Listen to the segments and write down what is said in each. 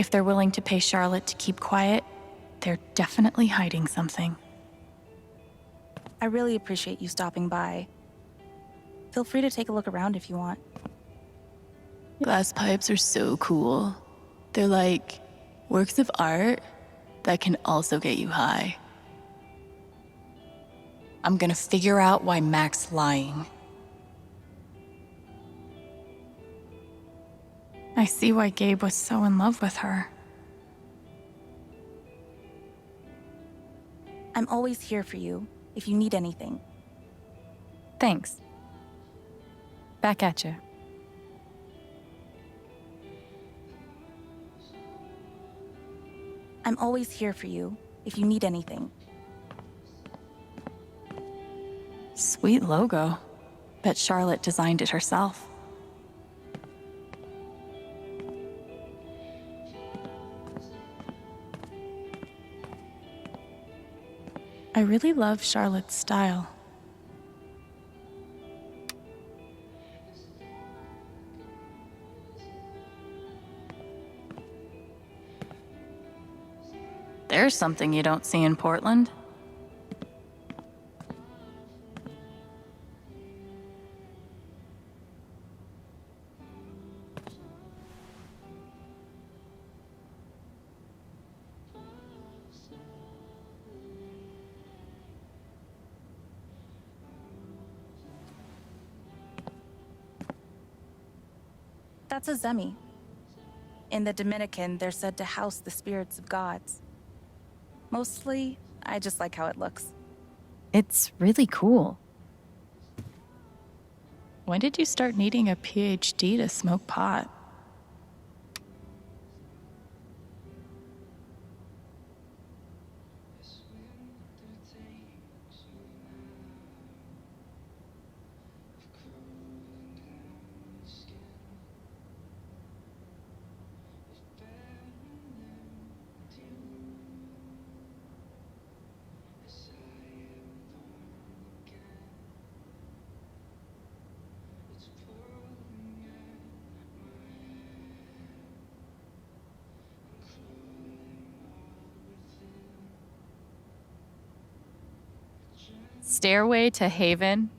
If they're willing to pay Charlotte to keep quiet, they're definitely hiding something. I really appreciate you stopping by. Feel free to take a look around if you want. Glass pipes are so cool. They're like works of art that can also get you high. I'm gonna figure out why Mac's lying. I see why Gabe was so in love with her. I'm always here for you if you need anything. Thanks. Back at you. I'm always here for you if you need anything. Sweet logo. Bet Charlotte designed it herself. I really love Charlotte's style. There's something you don't see in Portland. That's a zemi. In the Dominican, they're said to house the spirits of gods. Mostly, I just like how it looks. It's really cool. When did you start needing a PhD to smoke pot? Stairway to Haven?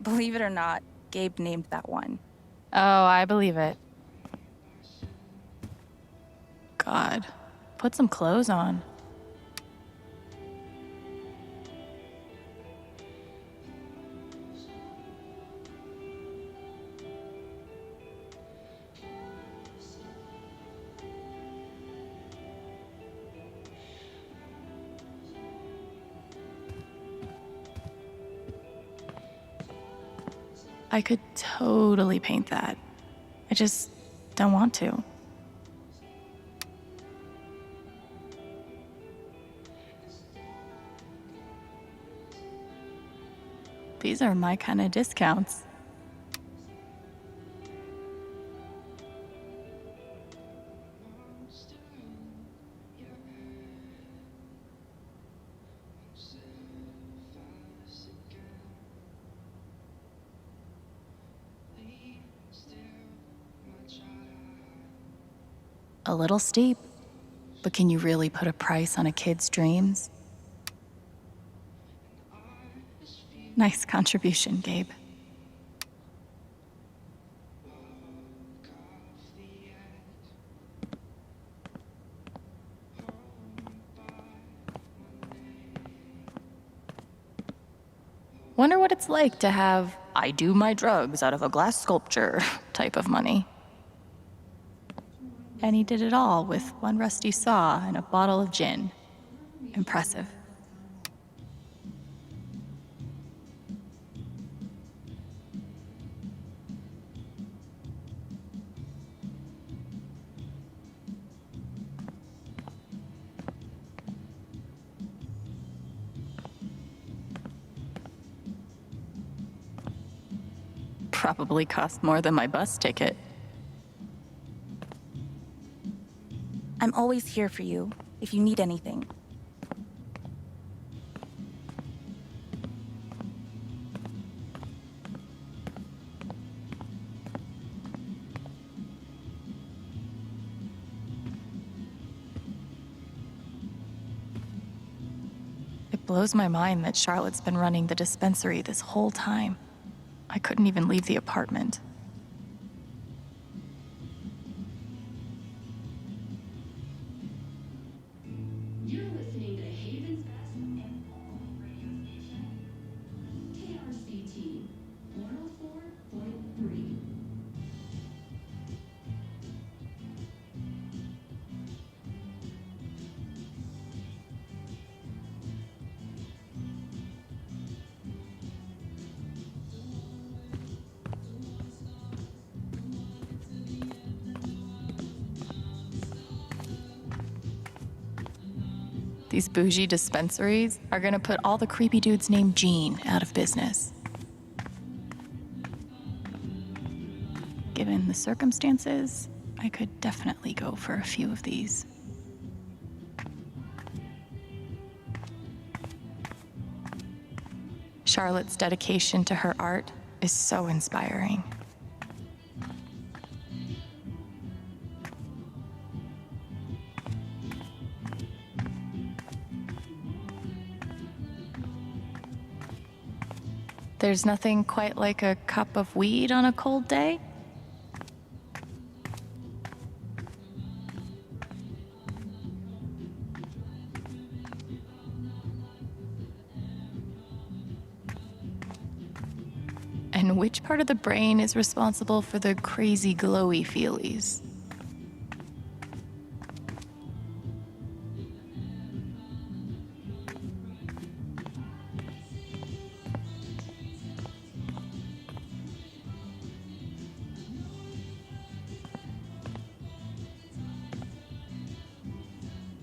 Believe it or not, Gabe named that one. Oh, I believe it. God, put some clothes on. I could totally paint that. I just don't want to. These are my kind of discounts. A little steep, but can you really put a price on a kid's dreams? Nice contribution, Gabe. Wonder what it's like to have I do my drugs out of a glass sculpture type of money. And he did it all with one rusty saw and a bottle of gin. Impressive. Probably cost more than my bus ticket. I'm always here for you if you need anything. Blows my mind that Charlotte's been running the dispensary this whole time. I couldn't even leave the apartment. You're listening to Haven's Best and only radio station, KRCT 104.3. These bougie dispensaries are gonna put all the creepy dudes named Gene out of business. Given the circumstances, I could definitely go for a few of these. Charlotte's dedication to her art is so inspiring. There's nothing quite like a cup of weed on a cold day. And which part of the brain is responsible for the crazy glowy feelies?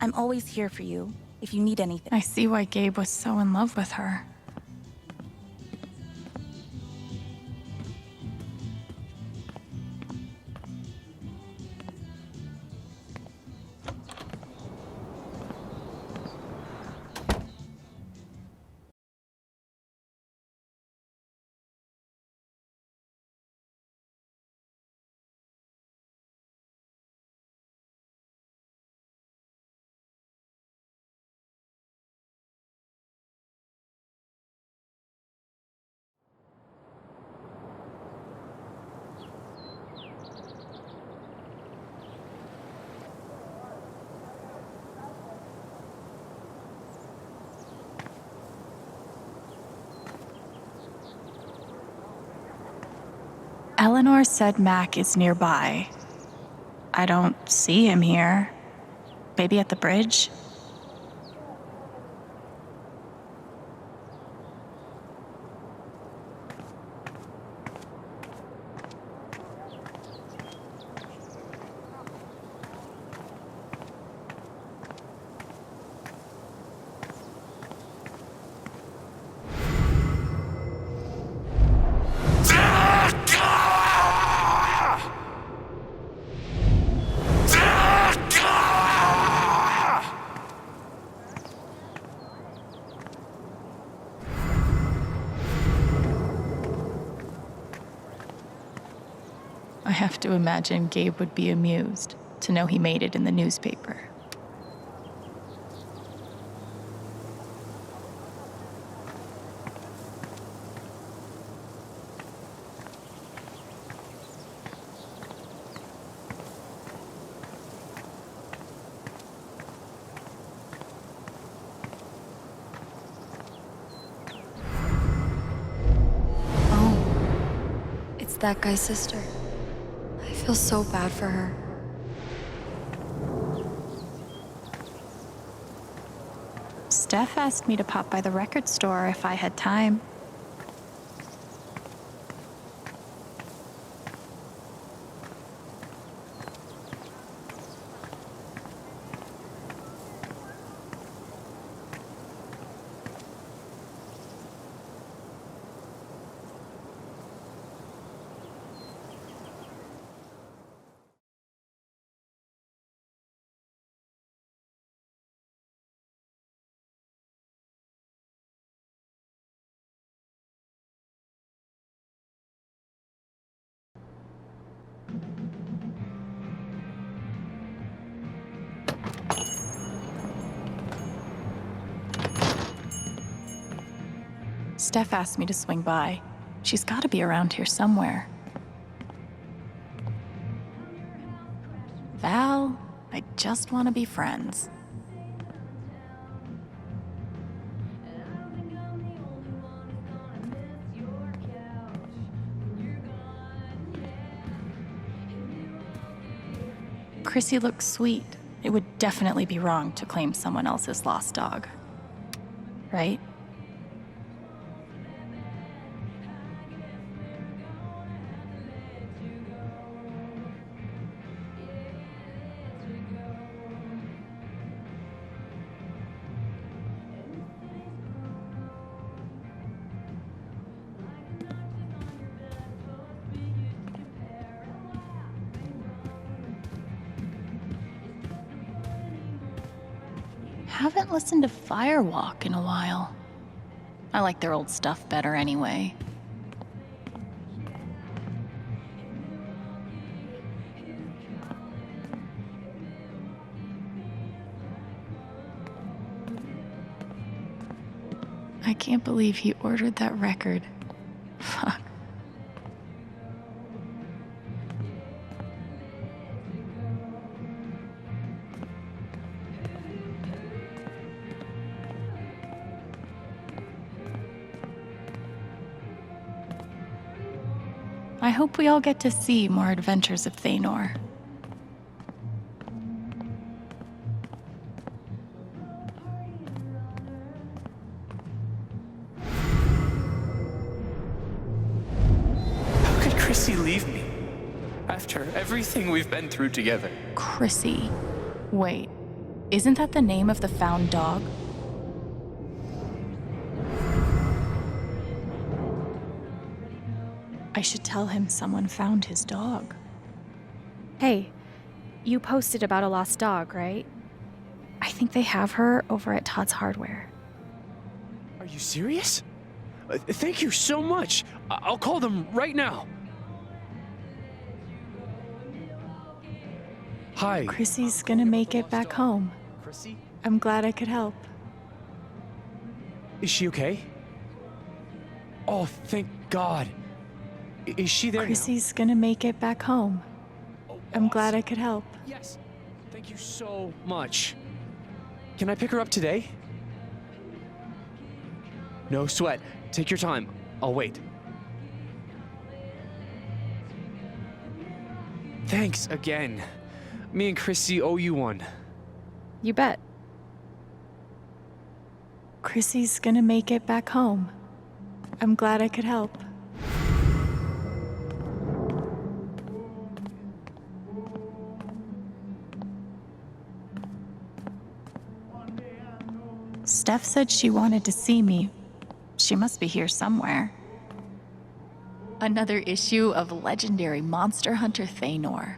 I'm always here for you if you need anything. I see why Gabe was so in love with her. Eleanor said Mac is nearby. I don't see him here. Maybe at the bridge? I have to imagine Gabe would be amused to know he made it in the newspaper. Oh, it's that guy's sister. I feel so bad for her. Steph asked me to pop by the record store if I had time. Steph asked me to swing by. She's gotta be around here somewhere. Val, I just want to be friends. Chrissy looks sweet. It would definitely be wrong to claim someone else's lost dog. Right? Haven't listened to Firewalk in a while. I like their old stuff better anyway. I can't believe he ordered that record. Fuck. I hope we all get to see more adventures of Thanor. How could Chrissy leave me? After everything we've been through together. Chrissy. Wait, isn't that the name of the found dog? I should tell him someone found his dog. Hey, you posted about a lost dog, right? I think they have her over at Todd's Hardware. Are you serious? Thank you so much. I'll call them right now. Hi. Chrissy's gonna make it back home. Chrissy? I'm glad I could help. Is she okay? Oh, thank God. Is she there Chrissy's gonna make it back home. now? Oh, I'm glad awesome. I could help. Yes. Thank you so much. Can I pick her up today? No sweat. Take your time. I'll wait. Thanks again. Me and Chrissy owe you one. You bet. Chrissy's gonna make it back home. I'm glad I could help. Steph said she wanted to see me. She must be here somewhere. Another issue of legendary monster hunter Thanor.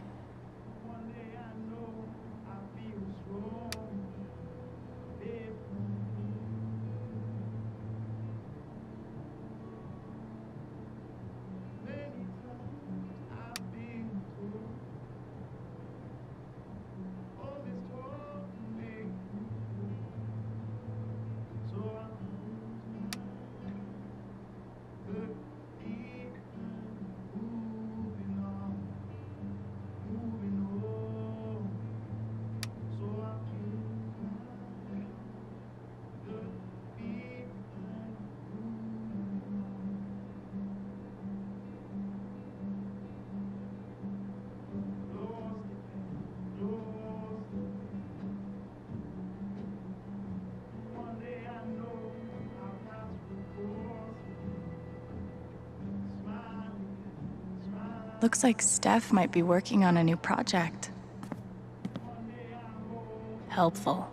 Looks like Steph might be working on a new project. Helpful.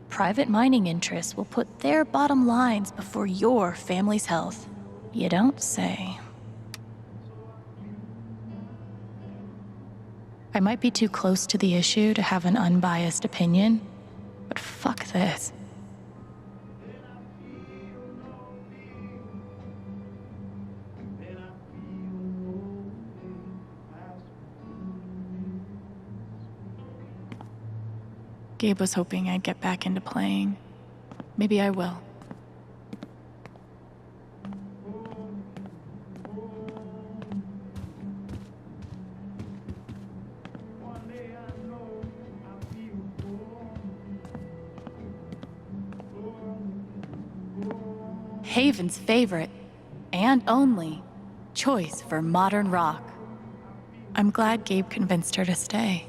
Private mining interests will put their bottom lines before your family's health. You don't say. I might be too close to the issue to have an unbiased opinion, but fuck this. Gabe was hoping I'd get back into playing. Maybe I will. Haven's favorite, and only, choice for modern rock. I'm glad Gabe convinced her to stay.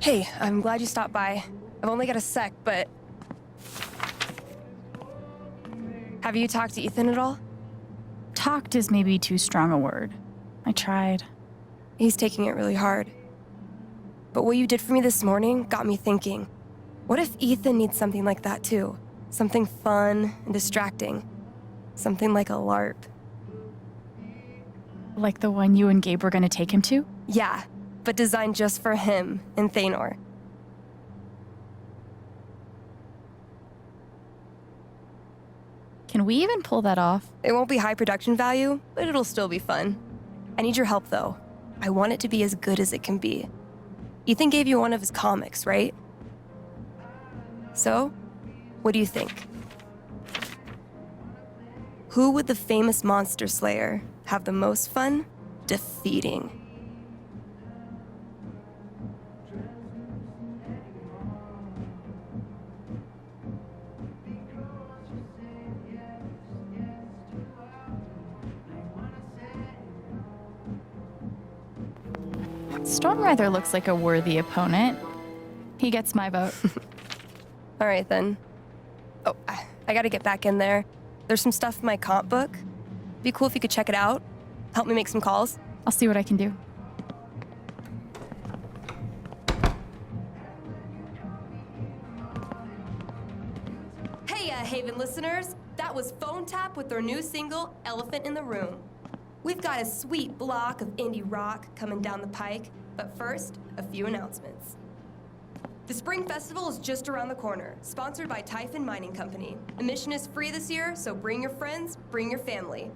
Hey, I'm glad you stopped by. I've only got a sec, but... Have you talked to Ethan at all? Talked is maybe too strong a word. I tried. He's taking it really hard. But what you did for me this morning got me thinking. What if Ethan needs something like that too? Something fun and distracting. Something like a LARP. Like the one you and Gabe were gonna take him to? Yeah, but designed just for him and Thanor. Can we even pull that off? It won't be high production value, but it'll still be fun. I need your help though. I want it to be as good as it can be. Ethan gave you one of his comics, right? So, what do you think? Who would the famous monster slayer have the most fun defeating? Stormrather looks like a worthy opponent. He gets my vote. All right, then. Oh, I gotta get back in there. There's some stuff in my comp book. Be cool if you could check it out. Help me make some calls. I'll see what I can do. Hey, Haven listeners. That was Phone Tap with their new single, Elephant in the Room. We've got a sweet block of indie rock coming down the pike, but first, a few announcements. The Spring Festival is just around the corner, sponsored by Typhon Mining Company. Admission is free this year, so bring your friends, bring your family.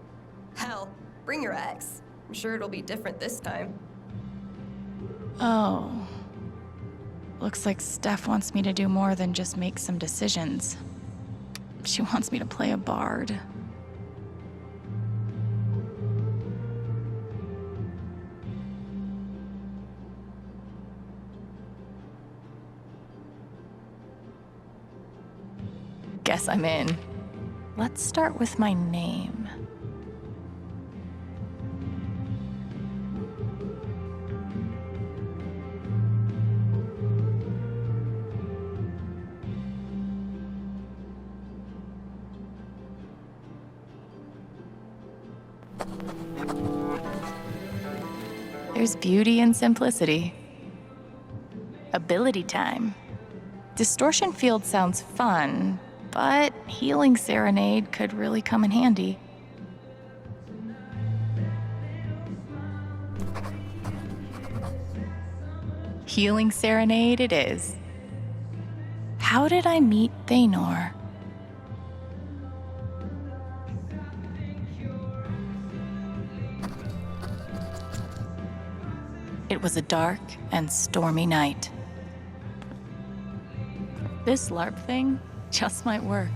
Hell, bring your ex. I'm sure it'll be different this time. Oh. Looks like Steph wants me to do more than just make some decisions. She wants me to play a bard. Guess I'm in. Let's start with my name. There's beauty in simplicity. Ability time. Distortion field sounds fun, but healing serenade could really come in handy. Healing serenade it is. How did I meet Thanor? It was a dark and stormy night. This LARP thing just might work.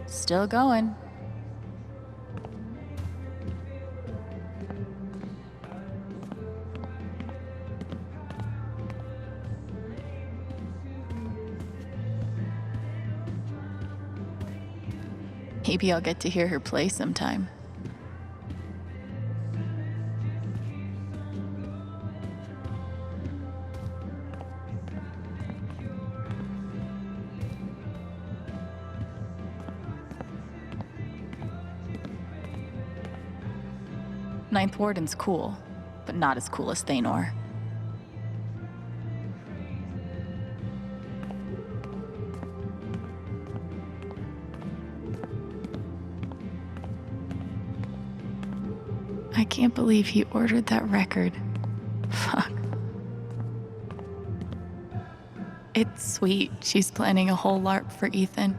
Still going. Maybe I'll get to hear her play sometime. Ninth Warden's cool, but not as cool as Thanor. I can't believe he ordered that record. Fuck. It's sweet she's planning a whole LARP for Ethan.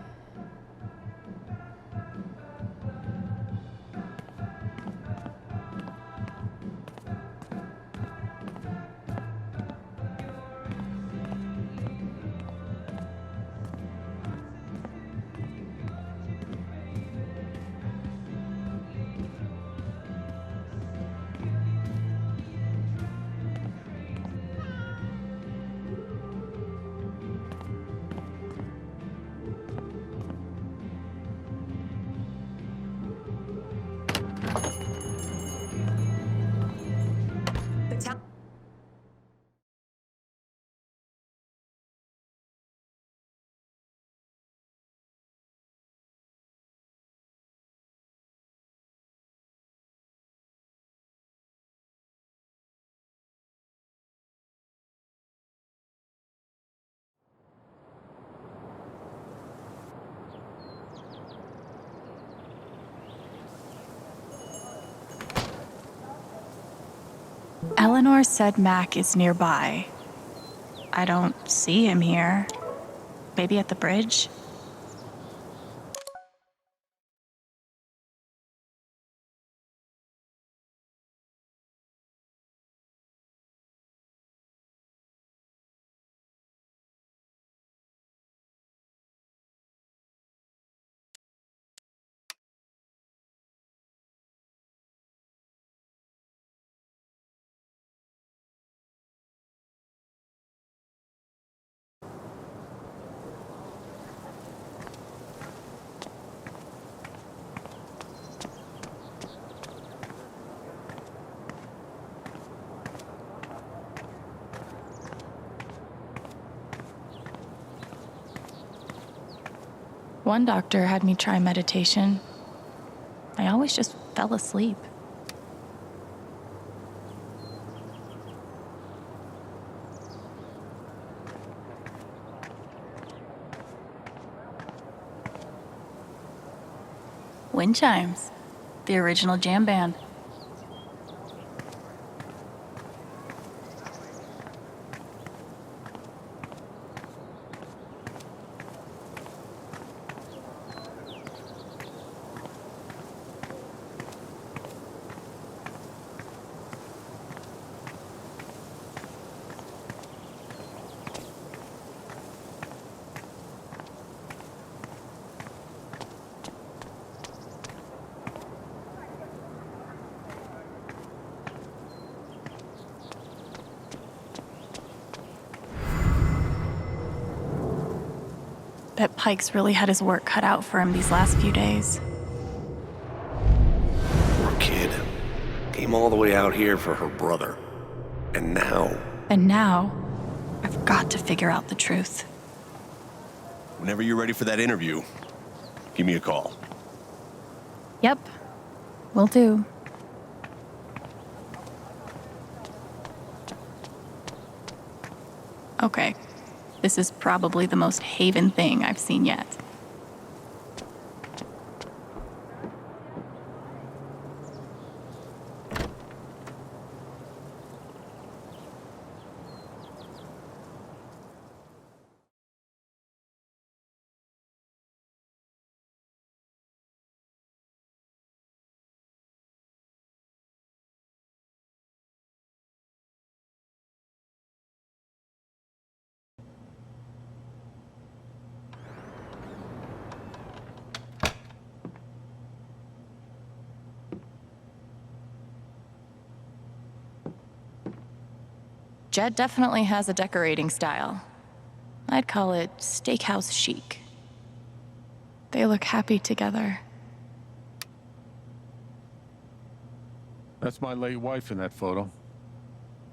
The town. Eleanor said Mac is nearby. I don't see him here. Maybe at the bridge? One doctor had me try meditation. I always just fell asleep. Wind chimes, the original jam band. Bet Pike's really had his work cut out for him these last few days. Poor kid. Came all the way out here for her brother. And now... And now, I've got to figure out the truth. Whenever you're ready for that interview, give me a call. Yep, will do. Okay, this is probably the most Haven thing I've seen yet. Jed definitely has a decorating style. I'd call it steakhouse chic. They look happy together. That's my late wife in that photo.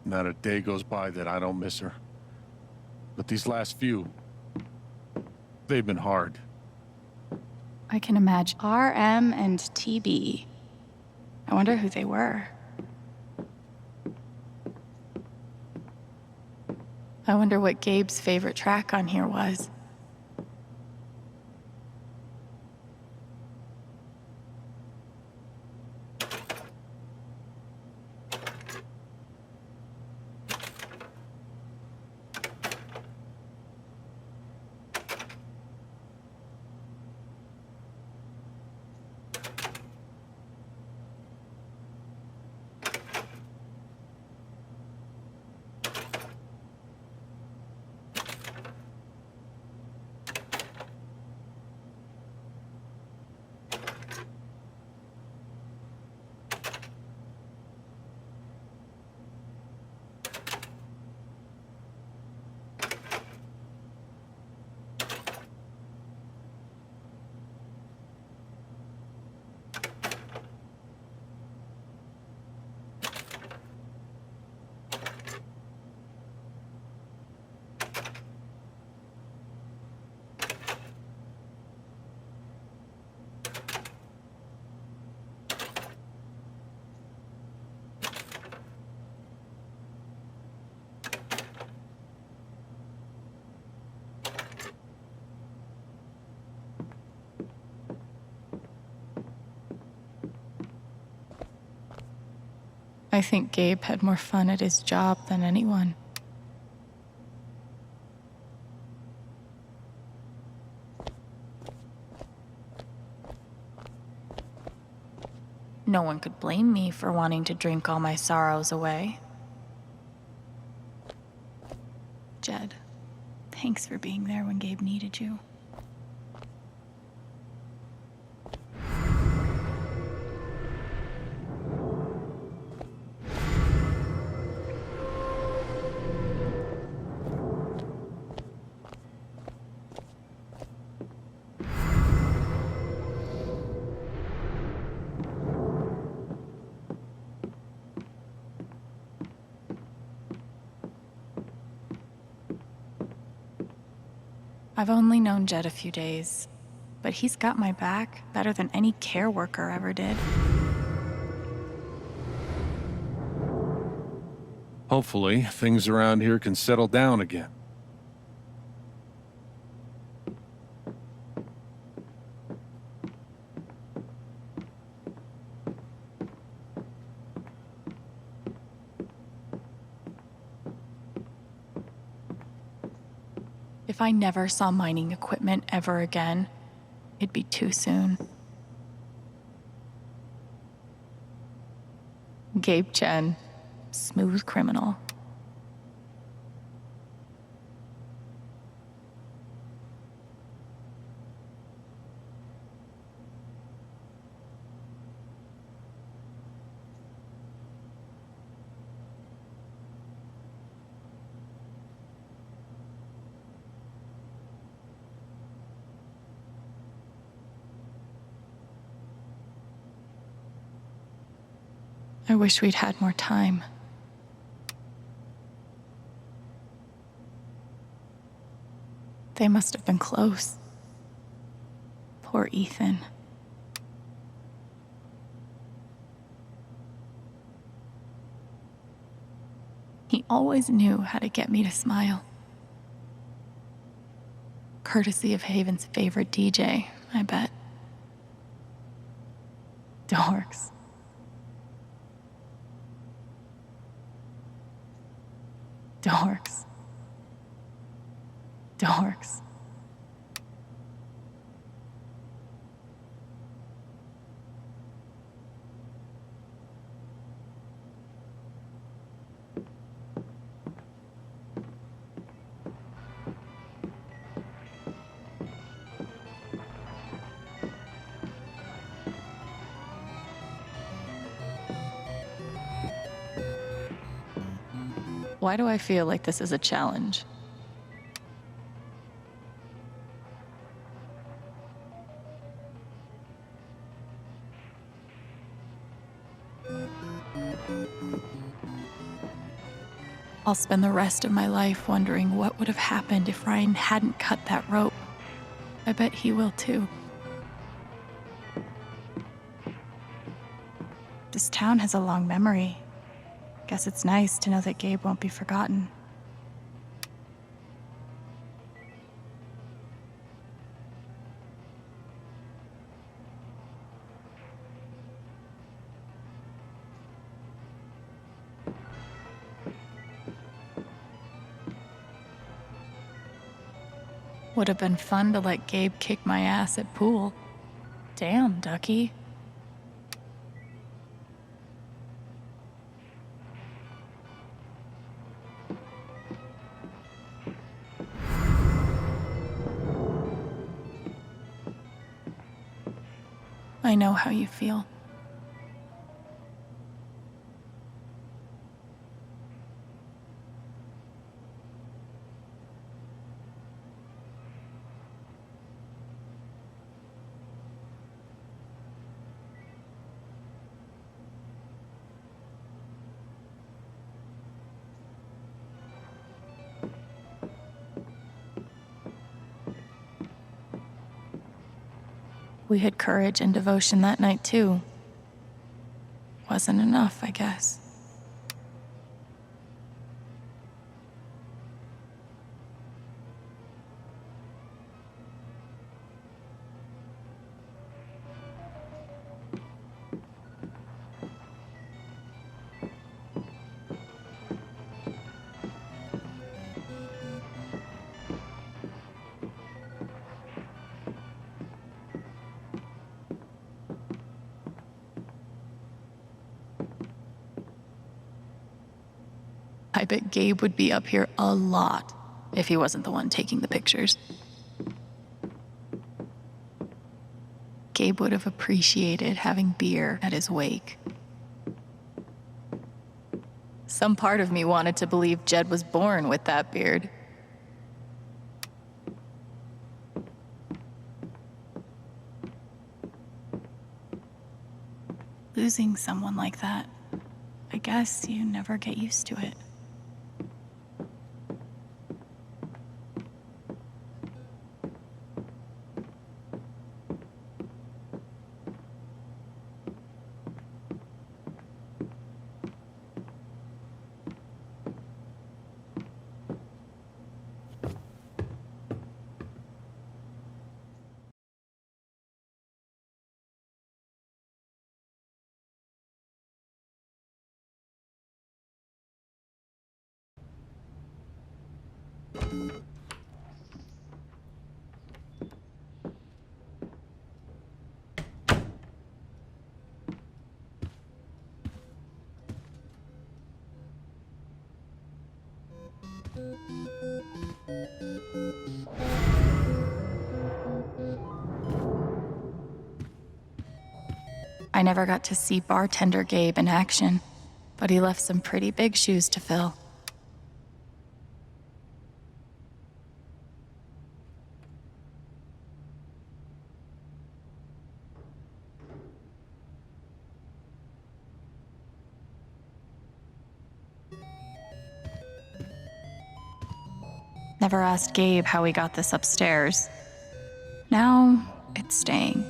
Not a day goes by that I don't miss her. But these last few, they've been hard. I can imagine RM and TB. I wonder who they were. I wonder what Gabe's favorite track on here was. I think Gabe had more fun at his job than anyone. No one could blame me for wanting to drink all my sorrows away. Jed, thanks for being there when Gabe needed you. I've only known Jed a few days, but he's got my back better than any care worker ever did. Hopefully, things around here can settle down again. If I never saw mining equipment ever again, it'd be too soon. Gabe Chen, smooth criminal. I wish we'd had more time. They must have been close. Poor Ethan. He always knew how to get me to smile. Courtesy of Haven's favorite DJ, I bet. Dorks. Dorks. Dorks. Why do I feel like this is a challenge? I'll spend the rest of my life wondering what would have happened if Ryan hadn't cut that rope. I bet he will too. This town has a long memory. Guess it's nice to know that Gabe won't be forgotten. Would have been fun to let Gabe kick my ass at pool. Damn, Ducky. I know how you feel. We had courage and devotion that night, too. Wasn't enough, I guess. I bet Gabe would be up here a lot if he wasn't the one taking the pictures. Gabe would have appreciated having beer at his wake. Some part of me wanted to believe Jed was born with that beard. Losing someone like that, I guess you never get used to it. I never got to see bartender Gabe in action, but he left some pretty big shoes to fill. Never asked Gabe how he got this upstairs. Now, it's staying.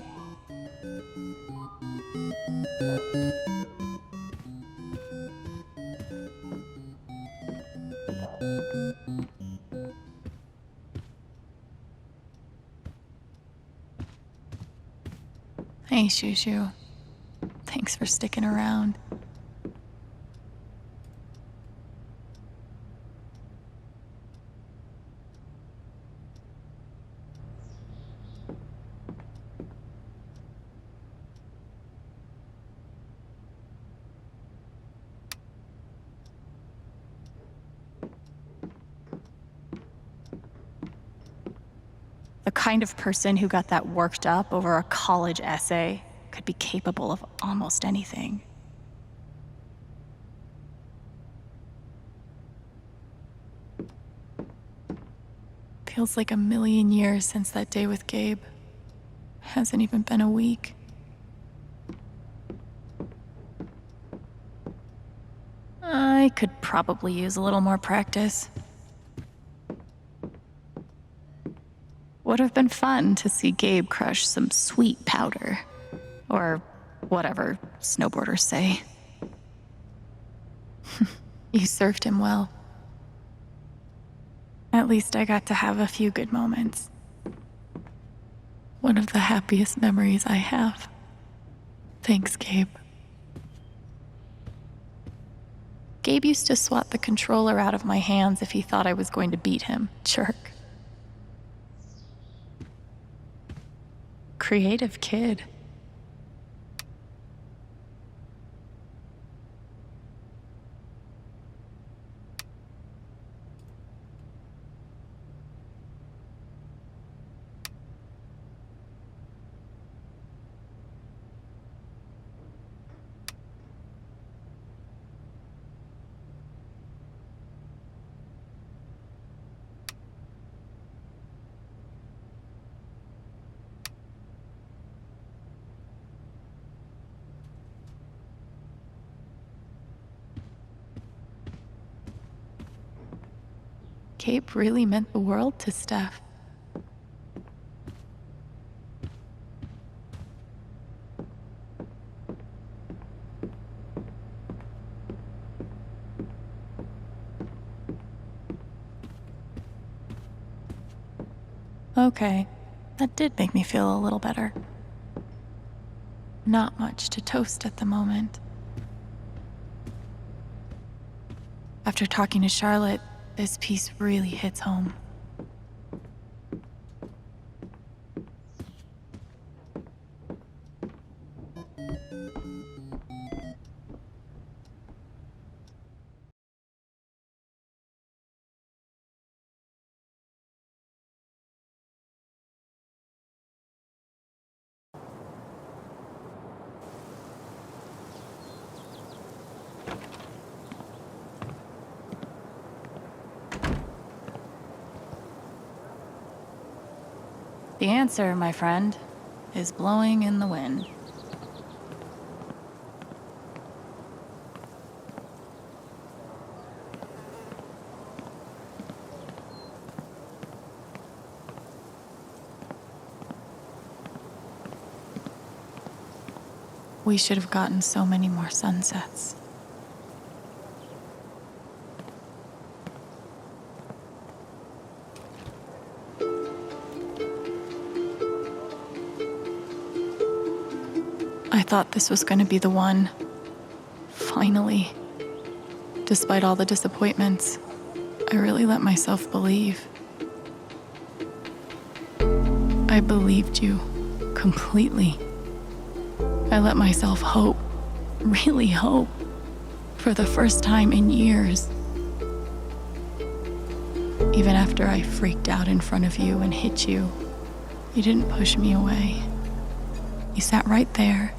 Hey, Shoo Shoo. Thanks for sticking around. The kind of person who got that worked up over a college essay could be capable of almost anything. Feels like a million years since that day with Gabe. Hasn't even been a week. I could probably use a little more practice. Would have been fun to see Gabe crush some sweet powder. Or whatever snowboarders say. You served him well. At least I got to have a few good moments. One of the happiest memories I have. Thanks, Gabe. Gabe used to swat the controller out of my hands if he thought I was going to beat him. Jerk. creative kid. Cape really meant the world to Steph. Okay, that did make me feel a little better. Not much to toast at the moment. After talking to Charlotte, this piece really hits home. The answer, my friend, is blowing in the wind. We should have gotten so many more sunsets. I thought this was going to be the one. Finally. Despite all the disappointments, I really let myself believe. I believed you completely. I let myself hope, really hope, for the first time in years. Even after I freaked out in front of you and hit you, you didn't push me away. You sat right there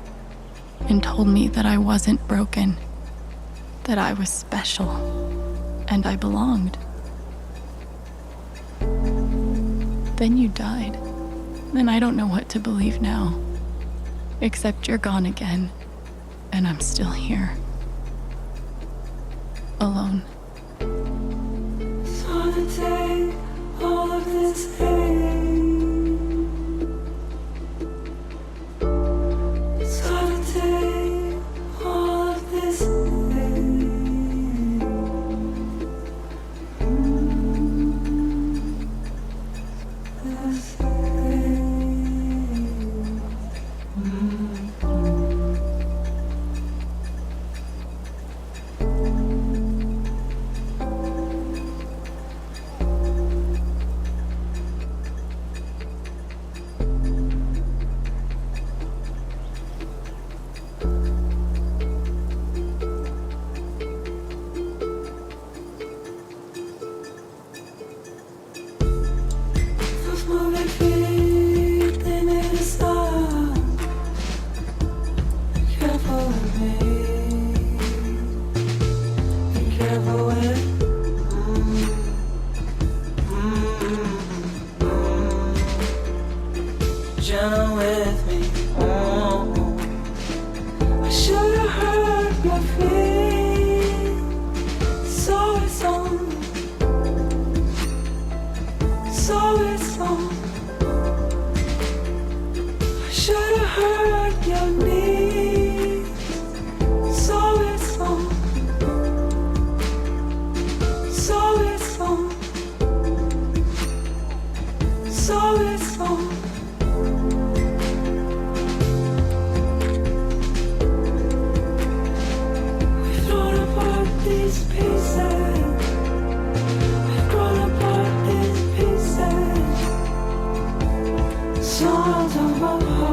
and told me that I wasn't broken, that I was special, and I belonged. Then you died, and I don't know what to believe now, except you're gone again, and I'm still here, alone. It's hard to take all of this hate. With me, oh, I should have heard my feet. So it's on, so it's on. I should have heard your needs. So it's on, so it's on, so it's on. These pieces, we've grown apart these pieces. Songs of my heart.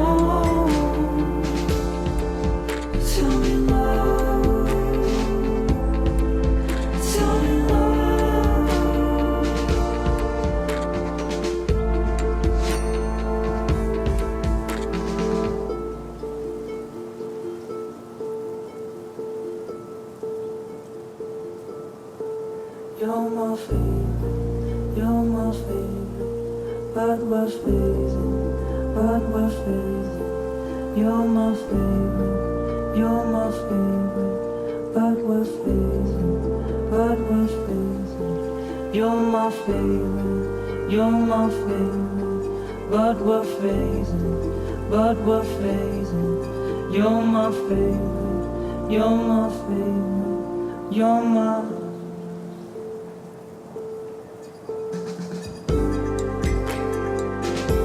but we're phasing, but we're phasing. You're my favorite, you're my favorite, but we're phasing, but we're phasing. You're my favorite, you're my favorite, but we're phasing, but we're phasing. You're my favorite, you're my favorite, you're my.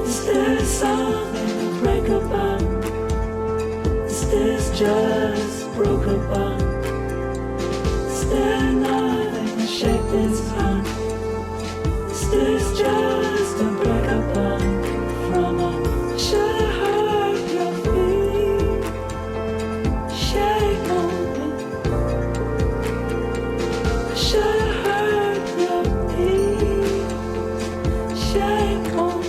Is there something to break apart? Is this just broke apart? Is there nothing to shake this heart? Is this just a break apart from a should have heard your feet shake on me? I should have heard your feet shake on me.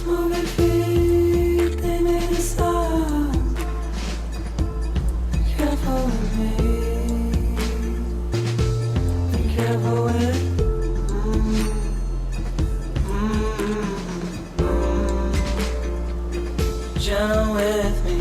Moving feet, they made a stop. Be careful with me. Be careful with gentle with me.